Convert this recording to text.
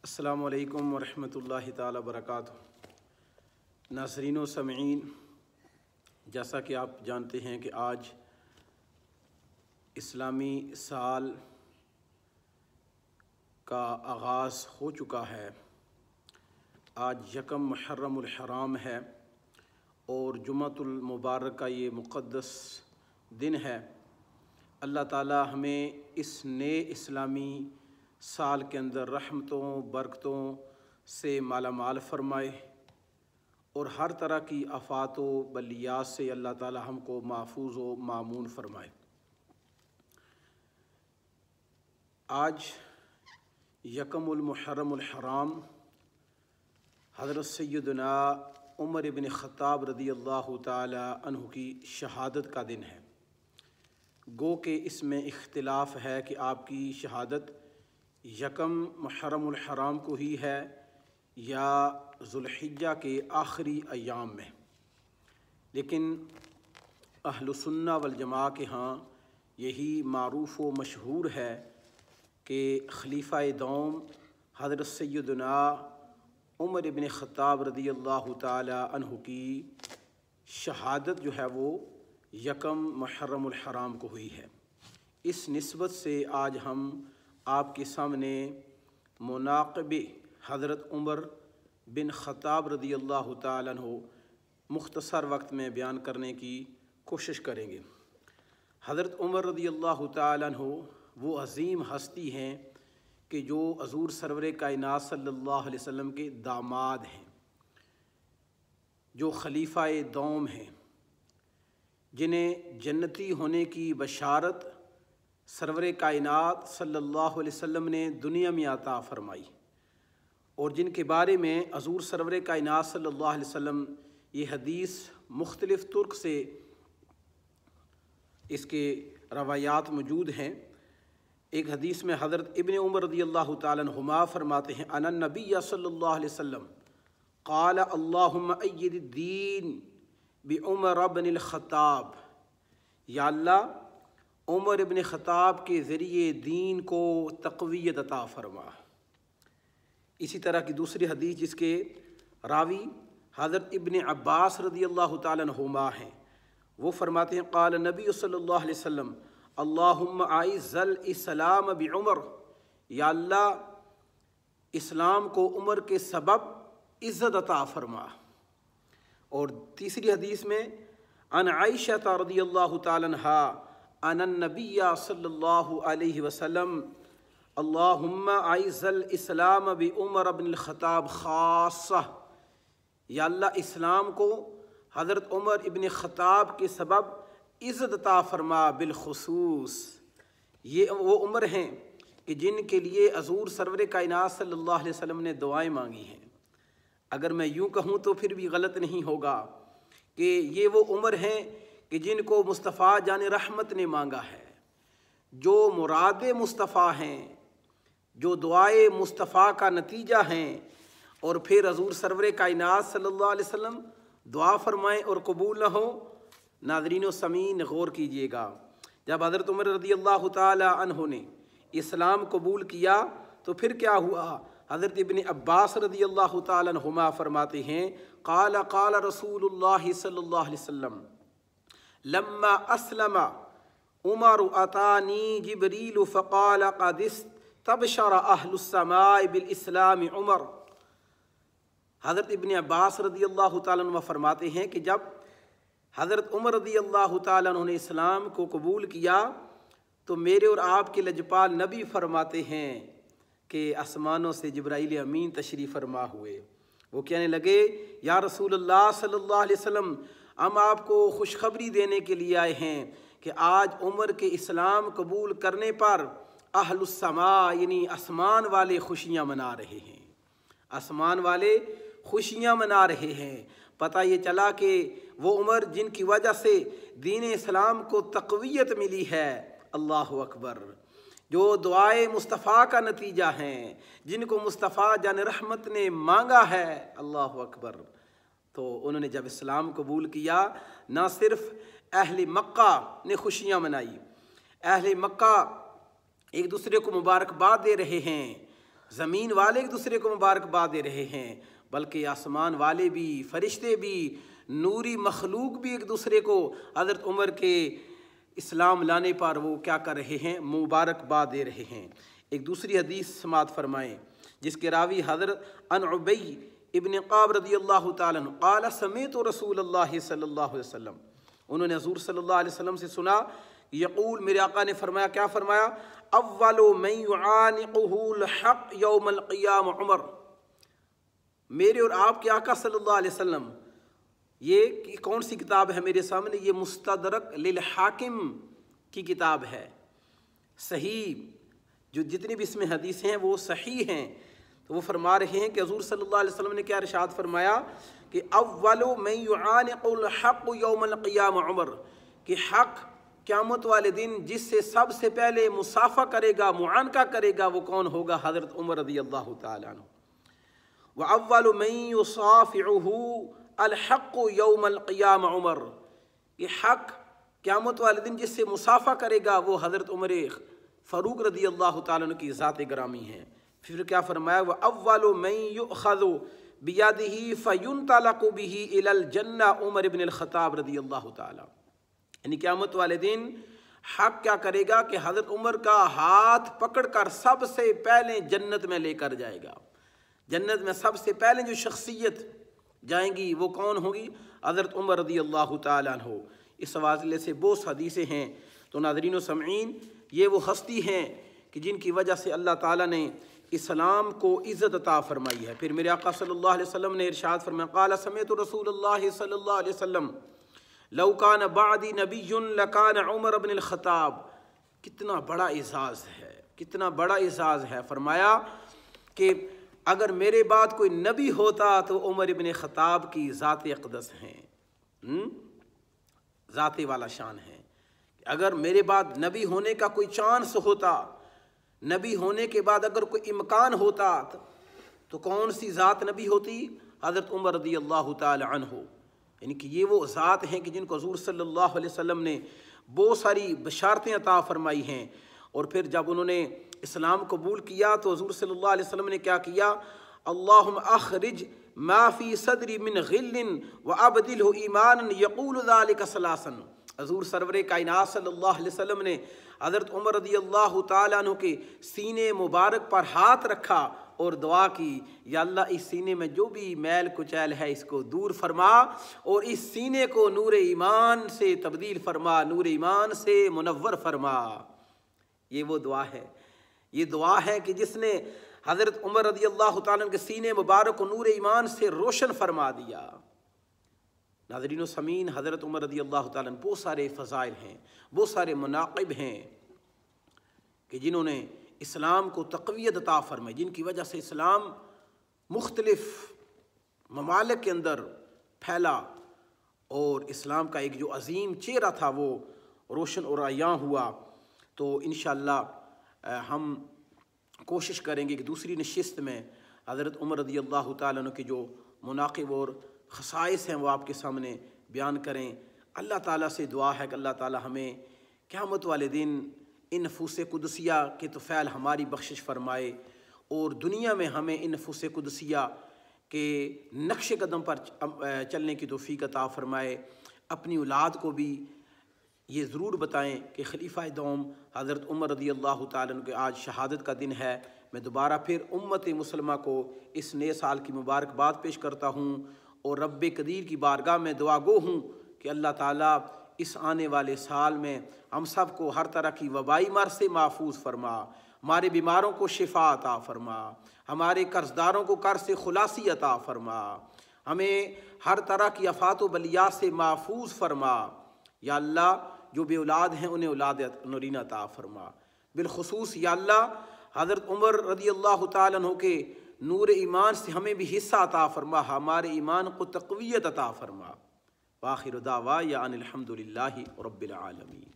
السلام علیکم ورحمۃ اللہ تعالی وبرکاتہ۔ ناظرین و سامعین، جیسا کہ آپ جانتے ہیں کہ آج اسلامی سال کا آغاز ہو چکا ہے۔ آج یکم محرم الحرام ہے اور جمعۃ المبارک کا یہ مقدس دن ہے۔ اللہ تعالی ہمیں اس نئے اسلامی سال کے اندر رحمتوں برکتوں سے مالا مال فرمائے اور ہر طرح کی آفات و بلیات سے اللہ تعالی ہم کو محفوظ و مامون فرمائے۔ آج یکم المحرم الحرام حضرت سیدنا عمر ابن خطاب رضی اللہ تعالی عنہ کی شہادت کا دن ہے۔ گو کہ اس میں اختلاف ہے کہ آپ کی شہادت یکم محرم الحرام کو ہی ہے یا ذوالحجہ کے آخری ایام میں، لیکن اہل سنہ والجماعہ کے ہاں یہی معروف و مشہور ہے کہ خلیفہ دوم حضرت سیدنا عمر ابن خطاب رضی اللہ تعالی عنہ کی شہادت جو ہے وہ یکم محرم الحرام کو ہوئی ہے۔ اس نسبت سے آج ہم آپ کے سامنے مناقب حضرت عمر بن خطاب رضی اللہ تعالیٰ عنہ مختصر وقت میں بیان کرنے کی کوشش کریں گے۔ حضرت عمر رضی اللہ تعالیٰ عنہ وہ عظیم ہستی ہیں کہ جو حضور سرور کائنات صلی اللہ علیہ وسلم کے داماد ہیں، جو خلیفہ دوم ہیں، جنہیں جنتی ہونے کی بشارت سرور کائنات صلی اللہ علیہ وسلم نے دنیا میں عطا فرمائی، اور جن کے بارے میں حضور سرور کائنات صلی اللہ علیہ وسلم یہ حدیث مختلف طرق سے اس کے روایات موجود ہیں۔ ایک حدیث میں حضرت ابن عمر رضی اللہ تعالیٰ عنہما فرماتے ہیں ان النبی صلی اللہ علیہ وسلم قال اللہم اید الدین بعمر بن الخطاب، یا اللہ عمر ابن خطاب کے ذریعے دین کو تقویت عطا فرما۔ اسی طرح کی دوسری حدیث جس کے راوی حضرت ابن عباس رضی اللہ تعالیٰ عنہما ہیں، وہ فرماتے ہیں قال نبی صلی اللہ علیہ وسلم اللہم اعز الاسلام بعمر، یا اللہ اسلام کو عمر کے سبب عزت عطا فرما۔ اور تیسری حدیث میں عن عائشہ رضی اللہ تعالیٰ عنہا ان النبی صلی اللہ علیہ وسلم اللہم اعز الاسلام بعمر بن الخطاب خاصہ، یا اللہ اسلام کو حضرت عمر ابن خطاب کے سبب عزت عطا فرما بالخصوص۔ یہ وہ عمر ہیں کہ جن کے لیے حضور سرور کائنات صلی اللہ علیہ وسلم نے دعائیں مانگی ہیں۔ اگر میں یوں کہوں تو پھر بھی غلط نہیں ہوگا کہ یہ وہ عمر ہیں کہ جن کو مصطفیٰ جان رحمت نے مانگا ہے، جو مراد مصطفیٰ ہیں، جو دعائے مصطفیٰ کا نتیجہ ہیں، اور پھر حضور سرور کائنات صلی اللہ علیہ وسلم دعا فرمائیں اور قبول نہ ہو۔ ناظرین و سامعین غور کیجئے گا، جب حضرت عمر رضی اللہ تعالی عنہ نے اسلام قبول کیا تو پھر کیا ہوا؟ حضرت ابن عباس رضی اللہ تعالی عنہما فرماتے ہیں قال قال رسول اللہ صلی اللہ علیہ وسلم لما اسلم عمر اتانی جبریل فقال قد استبشر اہل السماء بالاسلام عمر۔ حضرت ابن عباس رضی اللہ تعالیٰ عنہ فرماتے ہیں کہ جب حضرت عمر رضی اللہ تعالیٰ عنہ نے اسلام کو قبول کیا تو میرے اور آپ کے لجپال نبی فرماتے ہیں کہ آسمانوں سے جبرائیل امین تشریف فرما ہوئے۔ وہ کہنے لگے یا رسول اللہ صلی اللہ علیہ وسلم، ہم آپ کو خوشخبری دینے کے لیے آئے ہیں کہ آج عمر کے اسلام قبول کرنے پر اہل السماء یعنی آسمان والے خوشیاں منا رہے ہیں، آسمان والے خوشیاں منا رہے ہیں۔ پتہ یہ چلا کہ وہ عمر جن کی وجہ سے دین اسلام کو تقویت ملی ہے، اللہ اکبر، جو دعائے مصطفیٰ کا نتیجہ ہیں، جن کو مصطفیٰ جان رحمت نے مانگا ہے، اللہ اکبر۔ تو انہوں نے جب اسلام قبول کیا، نہ صرف اہل مکہ نے خوشیاں منائی، اہل مکہ ایک دوسرے کو مبارکباد دے رہے ہیں، زمین والے ایک دوسرے کو مبارکباد دے رہے ہیں، بلکہ آسمان والے بھی، فرشتے بھی، نوری مخلوق بھی ایک دوسرے کو حضرت عمر کے اسلام لانے پر وہ کیا کر رہے ہیں؟ مبارکباد دے رہے ہیں۔ ایک دوسری حدیث سماعت فرمائیں جس کے راوی حضرت عن عبی ابن قاب رضی اللہ تعالیٰ عنہ قال سمعت رسول اللہ صلی اللہ علیہ وسلم، انہوں نے حضور صلی اللہ علیہ وسلم سے سنا، یقول، میرے آقا نے فرمایا، کیا فرمایا؟ اول من یعانقہ الحق یوم القیام عمر، میرے اور آپ کے آقا صلی اللہ علیہ وسلم، یہ کون سی کتاب ہے میرے سامنے؟ یہ مستدرک للحاکم کی کتاب ہے، صحیح، جو جتنی بھی اس میں حدیثیں ہیں وہ صحیح ہیں۔ تو وہ فرما رہے ہیں کہ حضور صلی اللہ علیہ وسلم نے کیا ارشاد فرمایا کہ اول من یعانق الحق یوم القیام عمر، کہ حق قیامت والے دن جس سے سب سے پہلے مصافحہ کرے گا، معانقہ کرے گا، وہ کون ہوگا؟ حضرت عمر رضی اللہ تعالیٰ عنہ۔ وَأَوَّلُ مَن يُصَافِعُهُ الْحَقُّ يَوْمَ الْقِيَامَ عمر، یہ حق قیامت والے دن جس سے مصافحہ کرے گا وہ حضرت عمر فاروق رضی اللہ تعالیٰ عنہ کی ذات گرامی ہیں۔ پھر کیا فرمایا؟ وَأَوَّلُ مَن يُؤْخَذُ بِيَدِهِ فَيُنْطَلَقُ بِهِ إِلَى الْجَنَّةِ عمر بن الخطاب رضی اللہ تعالیٰ، یعنی قیامت والے دن حق کیا کرے گا کہ حضرت عمر کا ہاتھ پکڑ کر سب سے پہلے جنت میں لے کر جائے گا۔ جنت میں سب سے پہلے جو شخصیت جائیں گی وہ کون ہوگی؟ حضرت عمر رضی اللہ تعالیٰ عنہ۔ اس حوالے سے بہت حدیثیں ہیں۔ تو ناظرین و سامعین، یہ وہ ہستی ہیں کہ جن کی وجہ سے اللہ تعالیٰ نے اسلام کو عزت عطا فرمائی ہے۔ پھر میرے آقا صلی اللہ علیہ وسلم نے ارشاد فرمایا، قال سمعت رسول اللہ صلی اللہ علیہ وسلم لو کان بعدی نبی لکان عمر بن الخطاب۔ کتنا بڑا اعزاز ہے، کتنا بڑا اعزاز ہے۔ فرمایا کہ اگر میرے بعد کوئی نبی ہوتا تو عمر بن خطاب کی ذات اقدس ہیں، ذات والا شان ہے۔ اگر میرے بعد نبی ہونے کا کوئی چانس ہوتا، نبی ہونے کے بعد اگر کوئی امکان ہوتا تو کون سی ذات نبی ہوتی؟ حضرت عمر رضی اللہ تعالی عنہ۔ یعنی کہ یہ وہ ذات ہیں کہ جن کو حضور صلی اللہ علیہ وسلم نے بہت ساری بشارتیں عطا فرمائی ہیں۔ اور پھر جب انہوں نے اسلام قبول کیا تو حضور صلی اللہ علیہ وسلم نے کیا کیا؟ اللہم اخرج ما فی صدری من غل وابدلہ ایمانا یقول ذلک ثلاثا۔ حضور سرور کائنات صلی اللہ علیہ وسلم نے حضرت عمر رضی اللہ تعالیٰ عنہ کے سینے مبارک پر ہاتھ رکھا اور دعا کی، یا اللہ اس سینے میں جو بھی میل کچیل ہے اس کو دور فرما اور اس سینے کو نور ایمان سے تبدیل فرما، نور ایمان سے منور فرما۔ یہ وہ دعا ہے، یہ دعا ہے کہ جس نے حضرت عمر رضی اللہ تعالیٰ عنہ کے سینے مبارک کو نور ایمان سے روشن فرما دیا۔ ناظرین و سامعین، حضرت عمر رضی اللہ تعالیٰ عنہ بہت سارے فضائل ہیں، بہت سارے مناقب ہیں کہ جنہوں نے اسلام کو تقویت عطا فرمائی، جن کی وجہ سے اسلام مختلف ممالک کے اندر پھیلا اور اسلام کا ایک جو عظیم چہرہ تھا وہ روشن اور عیاں ہوا۔ تو انشاءاللہ ہم کوشش کریں گے کہ دوسری نشست میں حضرت عمر رضی اللہ تعالیٰ عنہ کے جو مناقب اور خصائص ہیں وہ آپ کے سامنے بیان کریں۔ اللہ تعالیٰ سے دعا ہے کہ اللہ تعالیٰ ہمیں قیامت والے دن ان نفوس قدسیہ کے طفیل ہماری بخشش فرمائے اور دنیا میں ہمیں ان نفوس قدسیہ کے نقش قدم پر چلنے کی توفیق عطا فرمائے۔ اپنی اولاد کو بھی یہ ضرور بتائیں کہ خلیفہ دوم حضرت عمر رضی اللہ تعالیٰ عنہ کے آج شہادت کا دن ہے۔ میں دوبارہ پھر امت مسلمہ کو اس نئے سال کی مبارکباد پیش کرتا ہوں اور رب قدیر کی بارگاہ میں دعا گو ہوں کہ اللہ تعالیٰ اس آنے والے سال میں ہم سب کو ہر طرح کی وبائی مرض سے محفوظ فرما، ہمارے بیماروں کو شفا عطا فرما، ہمارے قرض داروں کو قرض سے خلاصی عطا فرما، ہمیں ہر طرح کی آفات و بلیات سے محفوظ فرما۔ یا اللہ جو بے اولاد ہیں انہیں اولاد نورین عطا فرما۔ بالخصوص یا اللہ حضرت عمر رضی اللہ تعالیٰ عنہ کے نور ایمان سے ہمیں بھی حصہ عطا فرما، ہمارے ایمان کو تقویت عطا فرما۔ وآخر دعوانا ان الحمد للہ رب العالمین۔